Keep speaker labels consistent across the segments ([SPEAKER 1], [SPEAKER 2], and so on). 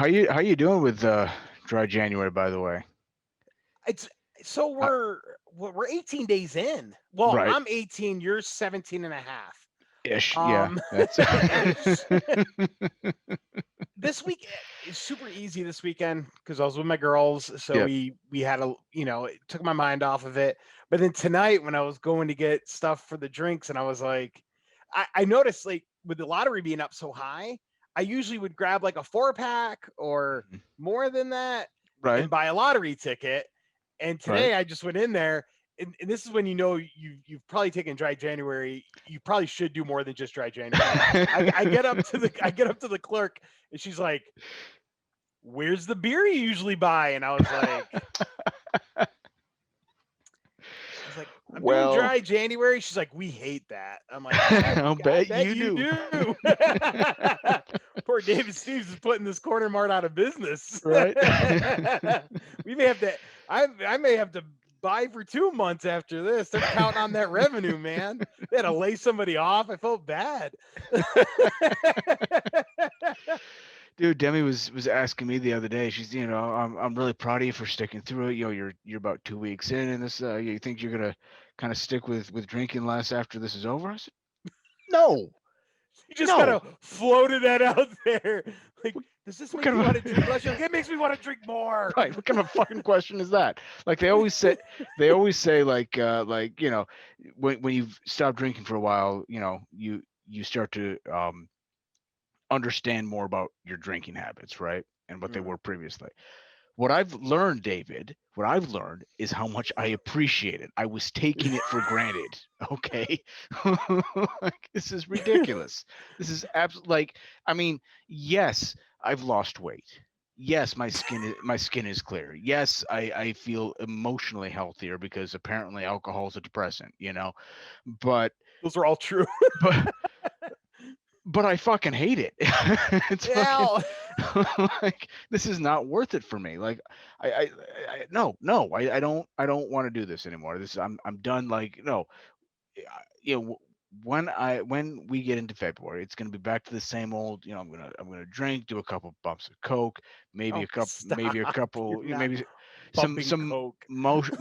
[SPEAKER 1] How you doing with dry January, by the way?
[SPEAKER 2] It's so
[SPEAKER 1] I,
[SPEAKER 2] we're 18 days in. Well,
[SPEAKER 1] right,
[SPEAKER 2] I'm 18, you're 17 and a half.
[SPEAKER 1] ish. Yeah,
[SPEAKER 2] Um
[SPEAKER 1] that's
[SPEAKER 2] ish. This week is super easy this weekend because I was with my girls, so
[SPEAKER 1] yep.
[SPEAKER 2] we had it took my mind off of it. But then tonight when I was going to get stuff for the drinks and I was like I noticed like with the lottery being up so high, I usually would grab like a 4 pack or
[SPEAKER 1] Mhm.
[SPEAKER 2] more than that
[SPEAKER 1] Right,
[SPEAKER 2] and buy a lottery ticket. And
[SPEAKER 1] right.
[SPEAKER 2] today I just went in there and this is when you know you've probably taken dry January. You probably should do more than just dry January. I get up to the clerk and she's like, "Where's the beer you usually buy?" And I was like, "I'm doing
[SPEAKER 1] Well,
[SPEAKER 2] dry January." She's like, "We hate that." I'm like,
[SPEAKER 1] I'll
[SPEAKER 2] "I
[SPEAKER 1] bet
[SPEAKER 2] bet
[SPEAKER 1] you
[SPEAKER 2] you
[SPEAKER 1] do.
[SPEAKER 2] do." Poor David Steves is putting this corner mart out of business.
[SPEAKER 1] Right.
[SPEAKER 2] We may have to. I may have to buy for 2 months after this. They're counting on that revenue, man. They had to lay somebody off. I felt bad.
[SPEAKER 1] Dude, Demi was asking me the other day. She's, I'm really proud of you for sticking through it. You're about 2 weeks in, and this, you think you're gonna kind of stick with drinking less after this is over? I said, no,
[SPEAKER 2] You just kind
[SPEAKER 1] no.
[SPEAKER 2] of floated that out there. Like,
[SPEAKER 1] What,
[SPEAKER 2] does this
[SPEAKER 1] what
[SPEAKER 2] make
[SPEAKER 1] kind
[SPEAKER 2] you
[SPEAKER 1] of
[SPEAKER 2] want to drink less? You're like, it makes me want to drink more.
[SPEAKER 1] right? What kind of fucking question is that? Like they always say like when you've stopped drinking for a while, you start to understand more about your drinking habits, right? And what they
[SPEAKER 2] Mm.
[SPEAKER 1] were previously. What I've learned, David, what I've learned is how much I appreciate it. I was taking it for granted. Okay. Like, this is ridiculous. This is absolutely like, I mean, yes, I've lost weight. Yes, my skin is clear. Yes, I feel emotionally healthier because apparently alcohol is a depressant. But
[SPEAKER 2] Those are all true.
[SPEAKER 1] but but I fucking hate it. It's fucking
[SPEAKER 2] Yeah.
[SPEAKER 1] like this is not worth it for me. Like no, I don't want to do this anymore. I'm done. Like no, I- you know when we get into February, it's gonna be back to the same old. I'm gonna drink, do a couple bumps of coke, maybe
[SPEAKER 2] Oh,
[SPEAKER 1] a couple, maybe a
[SPEAKER 2] stop. You're
[SPEAKER 1] couple,
[SPEAKER 2] not
[SPEAKER 1] maybe some
[SPEAKER 2] bumping
[SPEAKER 1] some
[SPEAKER 2] Coke.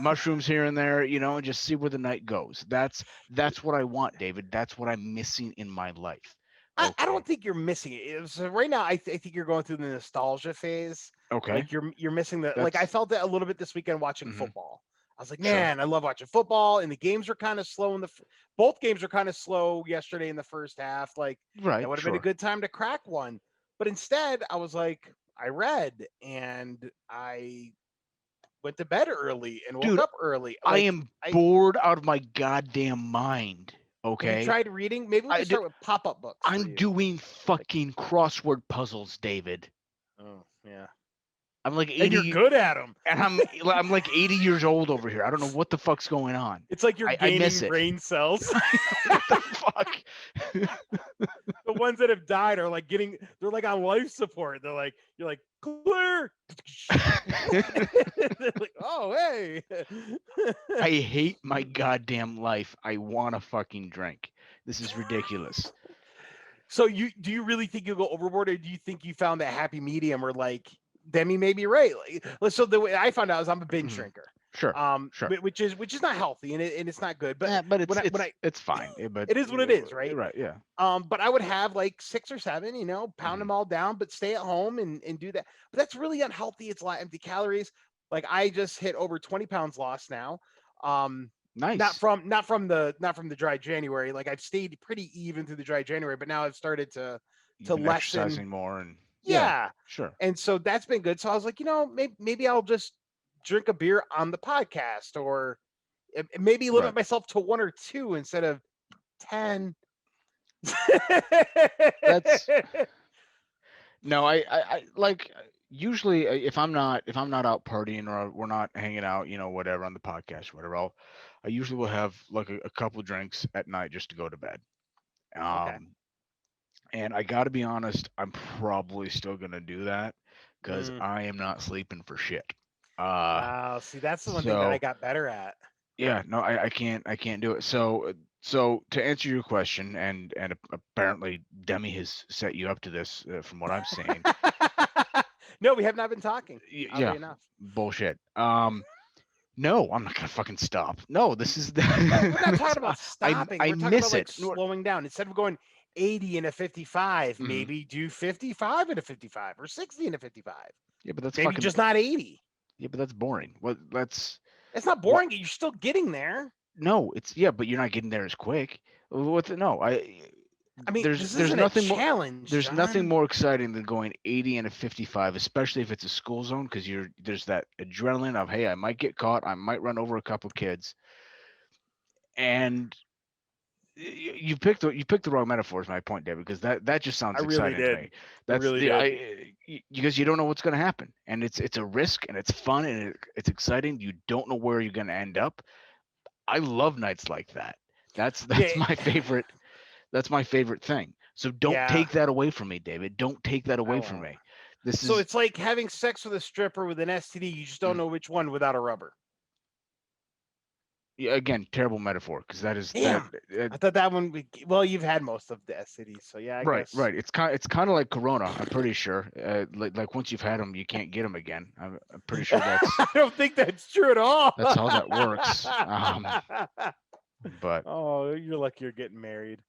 [SPEAKER 1] mushrooms here and there, and just see where the night goes. That's what I want, David. That's what I'm missing in my life.
[SPEAKER 2] I
[SPEAKER 1] Okay.
[SPEAKER 2] don't think you're missing it. So right now, I think you're going through the nostalgia phase.
[SPEAKER 1] Okay.
[SPEAKER 2] Like you're missing the like. I
[SPEAKER 1] That's
[SPEAKER 2] felt that a little bit this weekend watching
[SPEAKER 1] mhm,
[SPEAKER 2] football. I was like,
[SPEAKER 1] sure.
[SPEAKER 2] man, I love watching football, and the games are kind of slow both games are kind of slow yesterday in the first half. Like that
[SPEAKER 1] Right,
[SPEAKER 2] would have been a
[SPEAKER 1] sure.
[SPEAKER 2] good time to crack one, but instead, I was like, I read and I went to bed early and woke
[SPEAKER 1] Dude,
[SPEAKER 2] up early.
[SPEAKER 1] I
[SPEAKER 2] Like
[SPEAKER 1] am
[SPEAKER 2] I
[SPEAKER 1] bored out of my goddamn mind.
[SPEAKER 2] have you
[SPEAKER 1] Okay?
[SPEAKER 2] tried reading? Maybe we
[SPEAKER 1] I
[SPEAKER 2] can
[SPEAKER 1] d-
[SPEAKER 2] start with pop-up books for
[SPEAKER 1] I'm
[SPEAKER 2] you.
[SPEAKER 1] doing
[SPEAKER 2] Like,
[SPEAKER 1] fucking crossword puzzles, David.
[SPEAKER 2] oh yeah,
[SPEAKER 1] I'm like
[SPEAKER 2] and you're
[SPEAKER 1] 80
[SPEAKER 2] good at them.
[SPEAKER 1] and I'm like 80 years old over here. I don't know what the fuck's going on.
[SPEAKER 2] It's like you're
[SPEAKER 1] I miss
[SPEAKER 2] gaining
[SPEAKER 1] it.
[SPEAKER 2] brain cells.
[SPEAKER 1] What the fuck?
[SPEAKER 2] The ones that have died are like they're like on life support. You're like, clear. They're like, oh, hey.
[SPEAKER 1] I hate my goddamn life. I want to fucking drink. This is ridiculous.
[SPEAKER 2] So do you really think you'll go overboard, or do you think you found that happy medium, or like Demi may be right? So the way I found out is I'm a binge
[SPEAKER 1] Mhm.
[SPEAKER 2] drinker,
[SPEAKER 1] Sure. Sure.
[SPEAKER 2] which is not healthy and it's not good. But
[SPEAKER 1] Yeah, but
[SPEAKER 2] when
[SPEAKER 1] it's
[SPEAKER 2] I when
[SPEAKER 1] it's
[SPEAKER 2] I
[SPEAKER 1] it's fine. But
[SPEAKER 2] it is what it is, right?
[SPEAKER 1] right, yeah.
[SPEAKER 2] But I would have like 6 or 7, pound
[SPEAKER 1] Mhm.
[SPEAKER 2] them all down, but stay at home and do that. But that's really unhealthy. It's a lot of empty calories. Like I just hit over 20 pounds lost now. Um,
[SPEAKER 1] Nice.
[SPEAKER 2] not from the dry January. Like I've stayed pretty even through the dry January, but now I've started
[SPEAKER 1] You've
[SPEAKER 2] to
[SPEAKER 1] been
[SPEAKER 2] lessen.
[SPEAKER 1] exercising more and yeah,
[SPEAKER 2] Yeah.
[SPEAKER 1] sure.
[SPEAKER 2] And so that's been good. So I was like, maybe I'll just drink a beer on the podcast or maybe limit
[SPEAKER 1] Right.
[SPEAKER 2] myself to 1 or 2 instead of 10.
[SPEAKER 1] That's no, I like usually if I'm not out partying or we're not hanging out, whatever on the podcast, or whatever. I usually will have like a couple drinks at night just to go to bed.
[SPEAKER 2] Okay.
[SPEAKER 1] Um, and I got to be honest, I'm probably still gonna do that because
[SPEAKER 2] Mm.
[SPEAKER 1] I am not sleeping for shit. Uh,
[SPEAKER 2] See, that's the one thing that I
[SPEAKER 1] so
[SPEAKER 2] got better at.
[SPEAKER 1] yeah, no, I can't do it. So to answer your question, and apparently Demi has set you up to this, from what I'm seeing.
[SPEAKER 2] No, we have not been talking.
[SPEAKER 1] Yeah,
[SPEAKER 2] Oddly enough.
[SPEAKER 1] bullshit. No, I'm not gonna fucking stop. No, this is
[SPEAKER 2] No, we're not talking about
[SPEAKER 1] I
[SPEAKER 2] stopping.
[SPEAKER 1] I
[SPEAKER 2] We're talking
[SPEAKER 1] miss
[SPEAKER 2] about like
[SPEAKER 1] it. No,
[SPEAKER 2] slowing down. Instead of going 80 and a 55,
[SPEAKER 1] Mhm.
[SPEAKER 2] maybe do 55 and a 55 or 60 and a 55.
[SPEAKER 1] Yeah, but that's
[SPEAKER 2] Maybe
[SPEAKER 1] fucking.
[SPEAKER 2] just not 80.
[SPEAKER 1] Yeah, but that's boring. What? That's
[SPEAKER 2] It's not
[SPEAKER 1] what?
[SPEAKER 2] boring. You're still getting there.
[SPEAKER 1] No, it's yeah, but you're not getting there as quick. What? No,
[SPEAKER 2] I mean,
[SPEAKER 1] there's
[SPEAKER 2] this
[SPEAKER 1] there's
[SPEAKER 2] isn't a
[SPEAKER 1] nothing more.
[SPEAKER 2] challenge,
[SPEAKER 1] There's nothing
[SPEAKER 2] John.
[SPEAKER 1] more exciting than going 80 and a 55, especially if it's a school zone, because there's that adrenaline of, hey, I might get caught, I might run over a couple kids, and you picked the wrong metaphor. Is my point, David, because that just sounds
[SPEAKER 2] I really
[SPEAKER 1] exciting to
[SPEAKER 2] did.
[SPEAKER 1] me.
[SPEAKER 2] I
[SPEAKER 1] That's
[SPEAKER 2] really
[SPEAKER 1] the
[SPEAKER 2] did.
[SPEAKER 1] because you don't know what's going to happen, and it's a risk, and it's fun, and it's exciting. You don't know where you're going to end up. I love nights like that. That's
[SPEAKER 2] Okay.
[SPEAKER 1] my favorite. That's my favorite thing. So don't
[SPEAKER 2] Yeah.
[SPEAKER 1] take that away from me, David. Don't take that
[SPEAKER 2] I
[SPEAKER 1] away from
[SPEAKER 2] won't.
[SPEAKER 1] me. This
[SPEAKER 2] So
[SPEAKER 1] is
[SPEAKER 2] it's like having sex with a stripper with an STD. You just don't know which one without a rubber.
[SPEAKER 1] yeah, again, terrible metaphor, because that is
[SPEAKER 2] Damn. I thought that one. Well, you've had most of the STDs, so yeah. I
[SPEAKER 1] right,
[SPEAKER 2] guess.
[SPEAKER 1] right. It's kind of like Corona. I'm pretty sure. Like once you've had them, you can't get them again. I'm pretty sure that's
[SPEAKER 2] I don't think that's true at all.
[SPEAKER 1] that's how that works. But
[SPEAKER 2] Oh, you're lucky you're getting married.